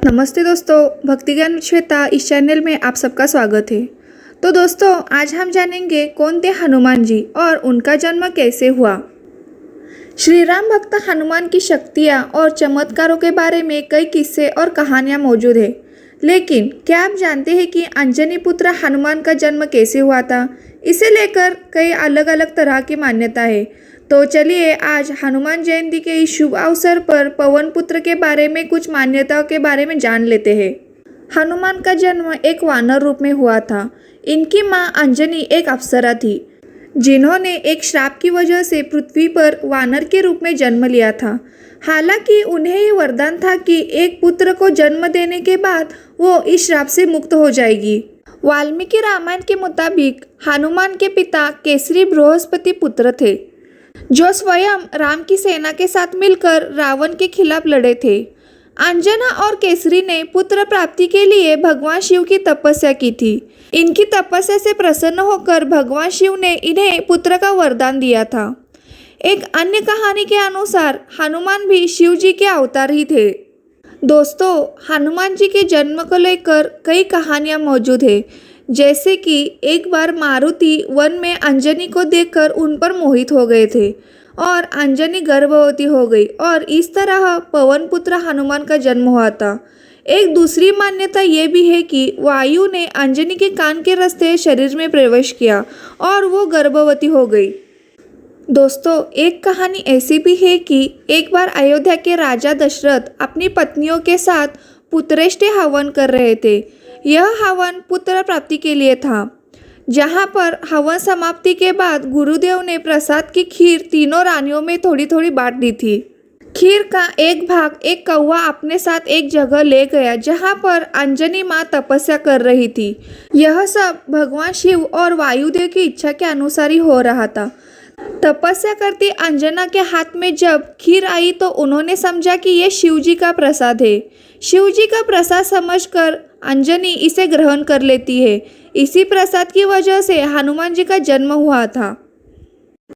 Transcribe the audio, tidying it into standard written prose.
नमस्ते दोस्तों, भक्ति ज्ञान विश्वेता इस चैनल में आप सबका स्वागत है। तो दोस्तों, आज हम जानेंगे कौन थे हनुमान जी और उनका जन्म कैसे हुआ। श्री राम भक्त हनुमान की शक्तियाँ और चमत्कारों के बारे में कई किस्से और कहानियाँ मौजूद है, लेकिन क्या आप जानते हैं कि अंजनी पुत्र हनुमान का जन्म कैसे हुआ था? इसे लेकर कई अलग अलग तरह की मान्यता है। तो चलिए आज हनुमान जयंती के इस शुभ अवसर पर पवन पुत्र के बारे में कुछ मान्यताओं के बारे में जान लेते हैं। हनुमान का जन्म एक वानर रूप में हुआ था। इनकी मां अंजनी एक अप्सरा थी, जिन्होंने एक श्राप की वजह से पृथ्वी पर वानर के रूप में जन्म लिया था। हालांकि उन्हें ये वरदान था कि एक पुत्र को जन्म देने के बाद वो इस श्राप से मुक्त हो जाएगी। वाल्मीकि रामायण के मुताबिक हनुमान के पिता केसरी बृहस्पति पुत्र थे, जो स्वयं राम की सेना के साथ मिलकर रावण के खिलाफ लड़े थे। अंजना और केसरी ने पुत्र प्राप्ति के लिए भगवान शिव की तपस्या की थी। इनकी तपस्या से प्रसन्न होकर भगवान शिव ने इन्हें पुत्र का वरदान दिया था। एक अन्य कहानी के अनुसार हनुमान भी शिव जी के अवतार ही थे। दोस्तों, हनुमान जी के जन्म को लेकर कई कहानियां मौजूद है, जैसे कि एक बार मारुति वन में अंजनी को देखकर उन पर मोहित हो गए थे और अंजनी गर्भवती हो गई और इस तरह पवन पुत्र हनुमान का जन्म हुआ था। एक दूसरी मान्यता ये भी है कि वायु ने अंजनी के कान के रास्ते शरीर में प्रवेश किया और वो गर्भवती हो गई। दोस्तों, एक कहानी ऐसी भी है कि एक बार अयोध्या के राजा दशरथ अपनी पत्नियों के साथ पुत्रेष्टि हवन कर रहे थे। यह हवन पुत्र प्राप्ति के लिए था, जहाँ पर हवन समाप्ति के बाद गुरुदेव ने प्रसाद की खीर तीनों रानियों में थोड़ी थोड़ी बांट दी थी। खीर का एक भाग एक कौवा अपने साथ एक जगह ले गया, जहाँ पर अंजनी माँ तपस्या कर रही थी। यह सब भगवान शिव और वायुदेव की इच्छा के अनुसार ही हो रहा था। तपस्या करती अंजना के हाथ में जब खीर आई तो उन्होंने समझा कि यह शिव जी का प्रसाद है। शिव जी का प्रसाद समझकर अंजनी इसे ग्रहण कर लेती है। इसी प्रसाद की वजह से हनुमान जी का जन्म हुआ था।